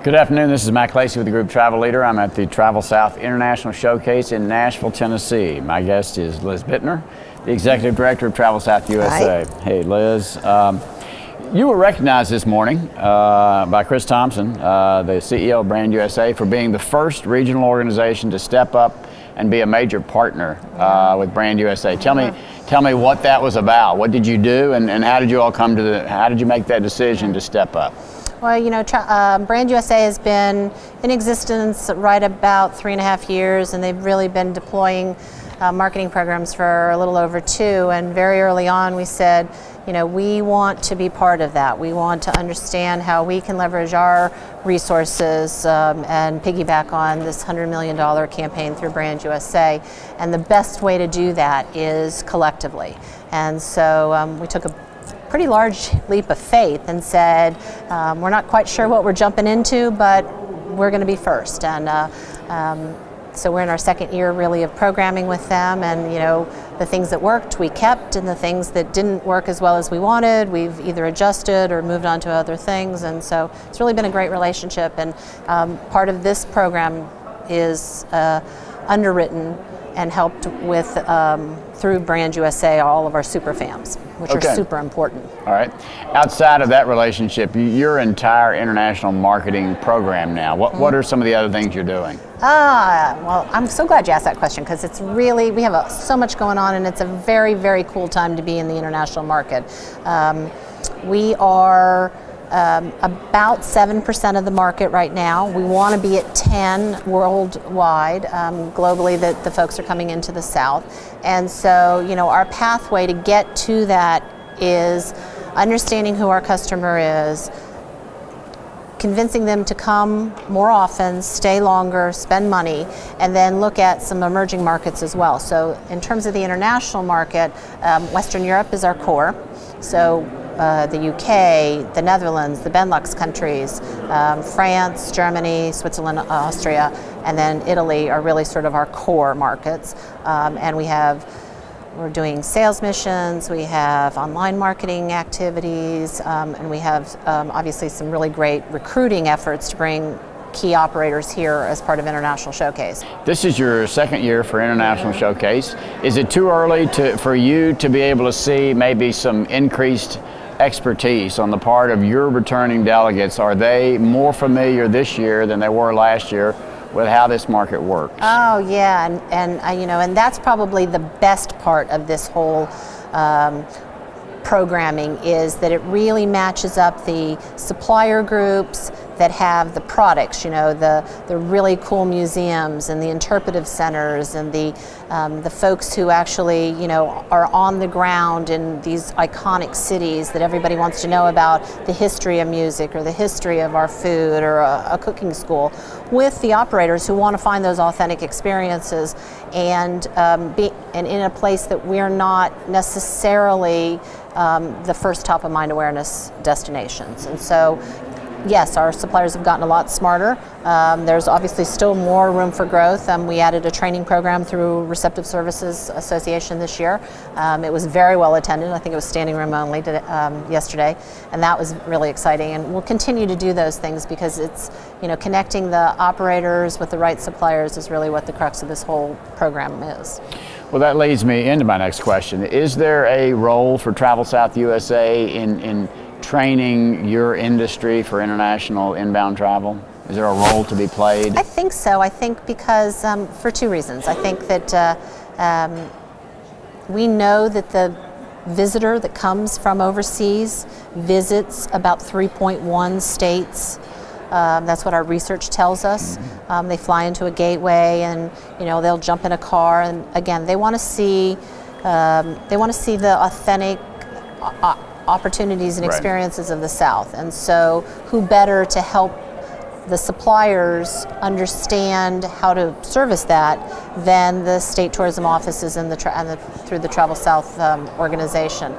Good afternoon, this is Mac Lacy with the Group Travel Leader. I'm at the Travel South International Showcase in Nashville, Tennessee. My guest is Liz Bittner, the Executive Director of Travel South USA. Hi. Hey Liz, you were recognized this morning by Chris Thompson, the CEO of Brand USA, for being the first regional organization to step up and be a major partner with Brand USA. Tell me what that was about. What did you do, and how did you all come to how did you make that decision to step up? Well, you know, Brand USA has been in existence right about 3.5 years, and they've really been deploying marketing programs for a little over 2. And very early on, we said, you know, we want to be part of that. We want to understand how we can leverage our resources and piggyback on this $100 million campaign through Brand USA. And the best way to do that is collectively. And so we took a pretty large leap of faith and said, we're not quite sure what we're jumping into, but we're going to be first. And so we're in our second year really of programming with them, and you know, the things that worked we kept, and the things that didn't work as well as we wanted, we've either adjusted or moved on to other things. And so it's really been a great relationship, and part of this program is underwritten and helped with through Brand USA, all of our super fans, which are super important. All right. Outside of that relationship, your entire international marketing program now, what are some of the other things you're doing? Well, I'm so glad you asked that question, because it's really, we have so much going on, and it's a very, very cool time to be in the international market. We are about 7% of the market right now. We want to be at 10 worldwide, globally, that the folks are coming into the South. And so, you know, our pathway to get to that is understanding who our customer is, convincing them to come more often, stay longer, spend money, and then look at some emerging markets as well. So in terms of the international market, Western Europe is our core. So the UK, the Netherlands, the Benelux countries, France, Germany, Switzerland, Austria, and then Italy are really sort of our core markets. And we're doing sales missions, we have online marketing activities, and we have obviously some really great recruiting efforts to bring key operators here as part of International Showcase. This is your second year for International Showcase. Is it too early for you to be able to see maybe some increased expertise on the part of your returning delegates? Are they more familiar this year than they were last year with how this market works? Oh yeah, and you know, and that's probably the best part of this whole programming, is that it really matches up the supplier groups that have the products, you know, the really cool museums and the interpretive centers and the folks who actually, you know, are on the ground in these iconic cities that everybody wants to know about, the history of music or the history of our food or a cooking school, with the operators who want to find those authentic experiences and in a place that we're not necessarily the first top of mind awareness destinations. And so, yes, our suppliers have gotten a lot smarter. There's obviously still more room for growth. We added a training program through Receptive Services Association this year. It was very well attended. I think it was standing room only yesterday, and that was really exciting. And we'll continue to do those things, because it's, you know, connecting the operators with the right suppliers is really what the crux of this whole program is. Well, that leads me into my next question. Is there a role for Travel South USA in training your industry for international inbound travel? Is there a role to be played? I think so. I think because for 2 reasons. I think that we know that the visitor that comes from overseas visits about 3.1 states. That's what our research tells us. They fly into a gateway, and you know, they'll jump in a car, and again, they want to see the authentic opportunities and experiences of the South. And so who better to help the suppliers understand how to service that than the state tourism offices and through the Travel South organization.